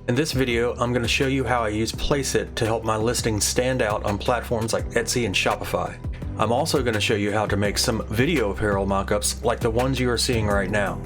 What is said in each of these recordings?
In this video, I'm going to show you how I use Placeit to help my listings stand out on platforms like Etsy and Shopify. I'm also going to show you how to make some video apparel mockups like the ones you are seeing right now.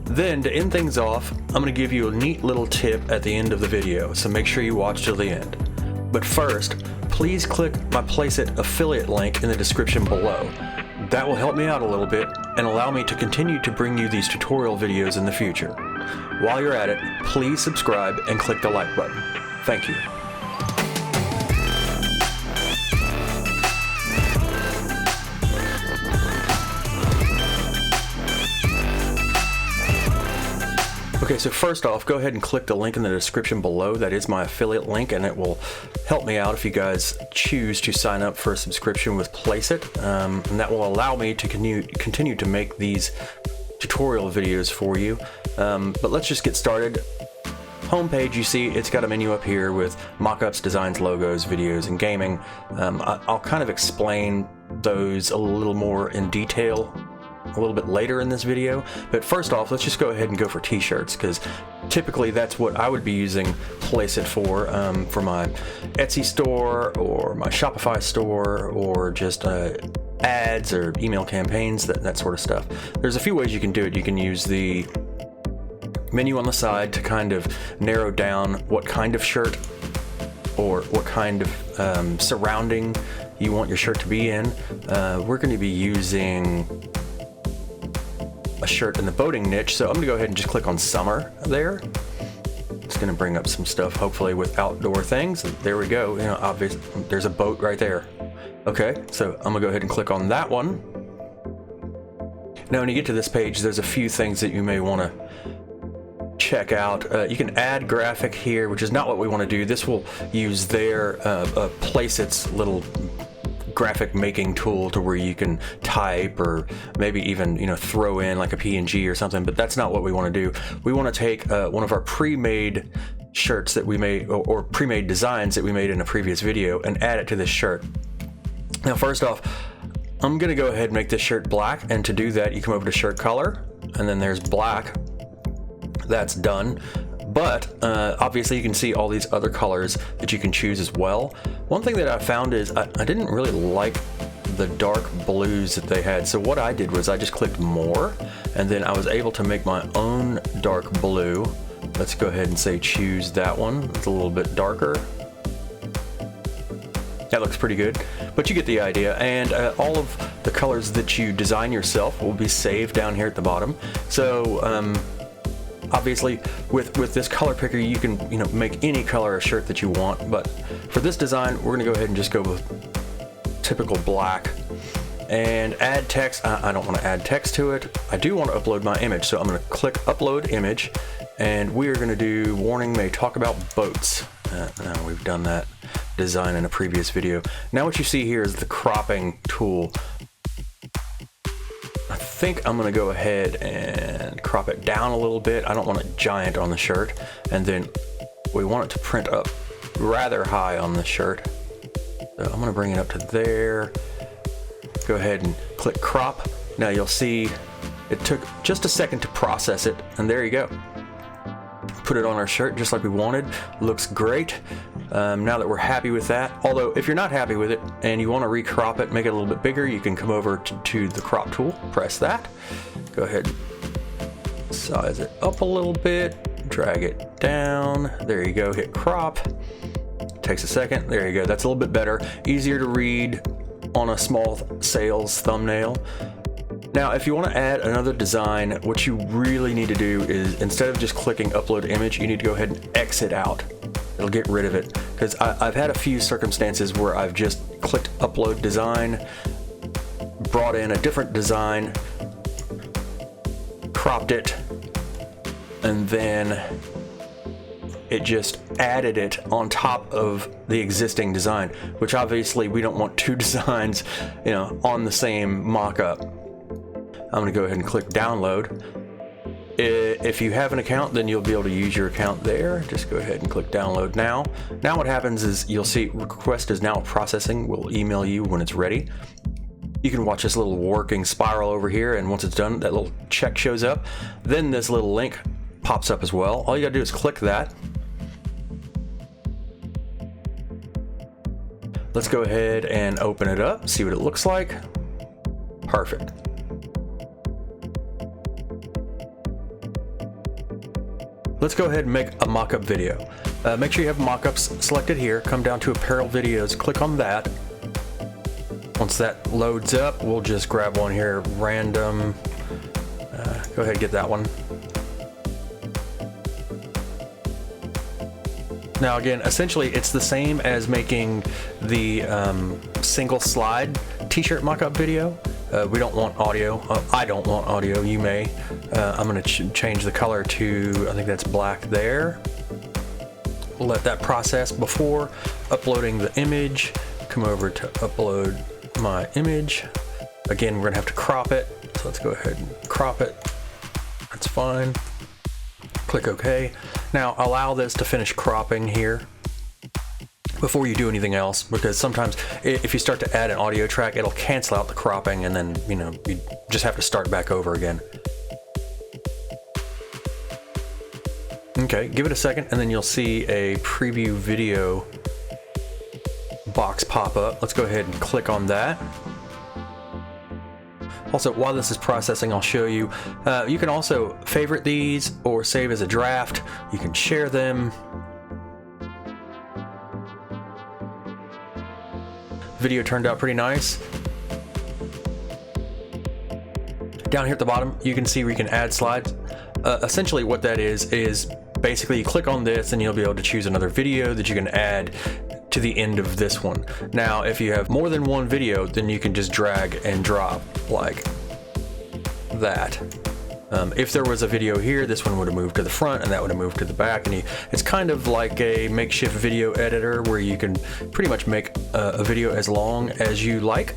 Then, to end things off, I'm going to give you a neat little tip at the end of the video, so make sure you watch till the end. But first, please click my Placeit affiliate link in the description below. That will help me out a little bit and allow me to continue to bring you these tutorial videos in the future. While you're at it, please subscribe and click the like button. Thank you. Okay, so first off, go ahead and click the link in the description below. That is my affiliate link, and it will help me out if you guys choose to sign up for a subscription with Placeit, and that will allow me to continue to make these tutorial videos for you. But let's just get started. Homepage, you see it's got a menu up here with mockups, designs, logos, videos, and gaming. I'll kind of explain those a little more in detail a little bit later in this video, but first off, let's just go ahead and go for t-shirts, because typically that's what I would be using Placeit for my Etsy store or my Shopify store, or just ads or email campaigns, that sort of stuff. There's a few ways you can do it. You can use the menu on the side to kind of narrow down what kind of shirt or what kind of surrounding you want your shirt to be in. We're going to be using a shirt in the boating niche, so I'm going to go ahead and just click on summer there. It's going to bring up some stuff, hopefully with outdoor things. There we go. You know, obviously there's a boat right there. Okay, so I'm gonna go ahead and click on that one. Now when you get to this page, there's a few things that you may want to check out. You can add graphic here, which is not what we want to do. This will use their Placeit's little graphic making tool to where you can type or maybe even throw in like a PNG or something, but that's not what we want to do. We want to take one of our pre-made shirts that we made, or pre-made designs that we made in a previous video, and add it to this shirt. Now first off, I'm going to go ahead and make this shirt black, and to do that you come over to shirt color, and then there's black. That's done. But obviously you can see all these other colors that you can choose as well. One thing that I found is I didn't really like the dark blues that they had, so what I did was I just clicked more, and then I was able to make my own dark blue. Let's go ahead and say choose that one. It's a little bit darker. That looks pretty good, but you get the idea. And all of the colors that you design yourself will be saved down here at the bottom. So obviously with this color picker you can make any color of shirt that you want, but for this design we're going to go ahead and just go with typical black. And add text, I don't want to add text to it. I do want to upload my image, so I'm going to click upload image, and we are going to do warning may talk about boats. No, we've done that design in a previous video. Now what you see here is the cropping tool. I think I'm going to go ahead and crop it down a little bit. I don't want it giant on the shirt, and then we want it to print up rather high on the shirt. So I'm going to bring it up to there. Go ahead and click crop. Now you'll see it took just a second to process it, and there you go. Put it on our shirt just like we wanted. Looks great. Now that we're happy with that, although if you're not happy with it and you want to recrop it, make it a little bit bigger, you can come over to the crop tool, press that, go ahead and size it up a little bit, drag it down, there you go, hit crop. Takes a second, there you go, that's a little bit better, easier to read on a small sales thumbnail. Now if you want to add another design, what you really need to do is, instead of just clicking upload image, you need to go ahead and exit out. It'll get rid of it, because I've had a few circumstances where I've just clicked upload design, brought in a different design, cropped it, and then it just added it on top of the existing design, which obviously we don't want two designs on the same mock-up. I'm going to go ahead and click download. If you have an account, then you'll be able to use your account there. Just go ahead and click download now. Now what happens is you'll see request is now processing. We'll email you when it's ready. You can watch this little working spiral over here, and once it's done, that little check shows up. Then this little link pops up as well. All you gotta do is click that, Let's go ahead and open it up, see what it looks like. Perfect. Let's go ahead and make a mock-up video. Make sure you have mock-ups selected here. Come down to Apparel Videos, click on that. Once that loads up, we'll just grab one here, random. Go ahead and get that one. Now again, essentially it's the same as making the single slide t-shirt mock-up video. We don't want audio. I don't want audio, you may. I'm gonna change the color to, I think that's black there. Let that process before uploading the image. Come over to upload my image. Again, we're gonna have to crop it. So let's go ahead and crop it. That's fine. Click OK. Now allow this to finish cropping here before you do anything else, because sometimes if you start to add an audio track, it'll cancel out the cropping and then, you know, you just have to start back over again. Okay, give it a second and then you'll see a preview video box pop up. Let's go ahead and click on that. Also, while this is processing, I'll show you. You can also favorite these or save as a draft. You can share them. Video turned out pretty nice. Down here at the bottom, you can see where you can add slides. Essentially what that is basically you click on this and you'll be able to choose another video that you can add to the end of this one. Now, if you have more than one video, then you can just drag and drop like that. If there was a video here, this one would have moved to the front and that would have moved to the back. And it's kind of like a makeshift video editor where you can pretty much make a video as long as you like.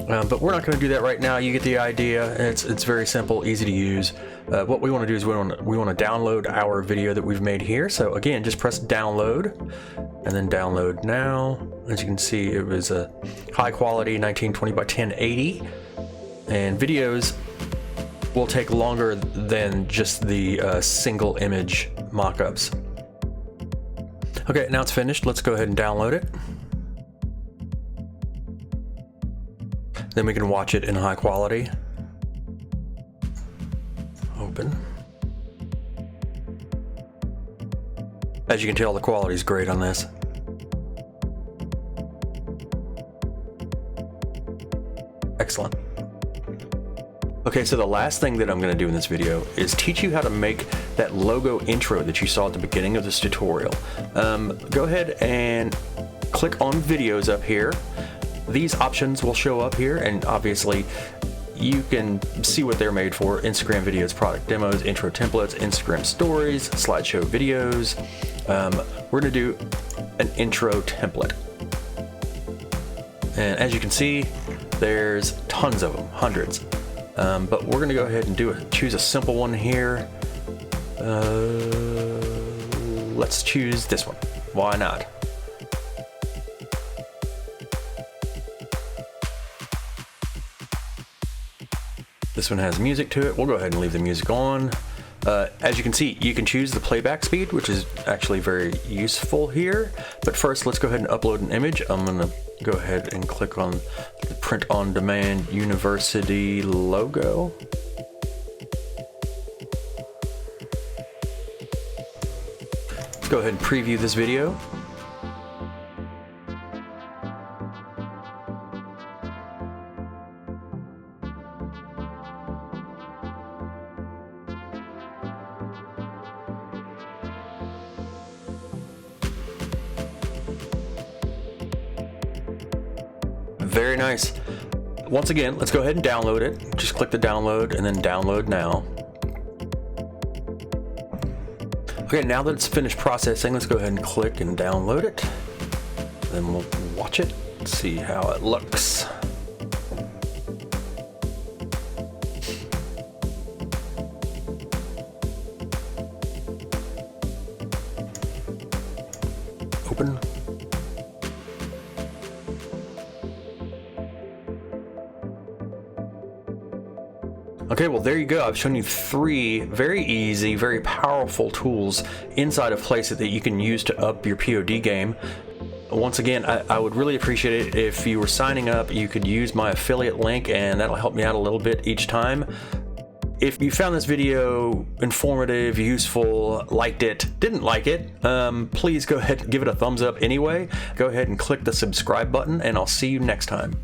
But we're not going to do that right now. You get the idea. It's very simple, easy to use. What we want to do is we want to download our video that we've made here. So again, just press download and then download now. As you can see, it was a high quality 1920 by 1080, and videos will take longer than just the single image mock-ups. Okay, now it's finished. Let's go ahead and download it. Then we can watch it in high quality. Open. As you can tell, the quality is great on this. Excellent. Okay, so the last thing that I'm going to do in this video is teach you how to make that logo intro that you saw at the beginning of this tutorial. Go ahead and click on videos up here. These options will show up here, and obviously you can see what they're made for: Instagram videos, product demos, intro templates, Instagram stories, slideshow videos. We're going to do an intro template. And as you can see, there's tons of them, hundreds. But we're going to go ahead and choose a simple one here. Let's choose this one. Why not? This one has music to it. We'll go ahead and leave the music on. As you can see, you can choose the playback speed, which is actually very useful here. But first, let's go ahead and upload an image. I'm going to go ahead and click on the Print on Demand University logo. Let's go ahead and preview this video. Very nice. Once again, let's go ahead and download it. Just click the download and then download now. Okay, now that it's finished processing, let's go ahead and click and download it. Then we'll watch it, see how it looks. Open. Okay, well there you go. I've shown you 3 very easy, very powerful tools inside of Placeit that you can use to up your POD game. Once again, I would really appreciate it if you were signing up. You could use my affiliate link, and that'll help me out a little bit each time. If you found this video informative, useful, liked it, didn't like it, please go ahead and give it a thumbs up anyway. Go ahead and click the subscribe button, and I'll see you next time.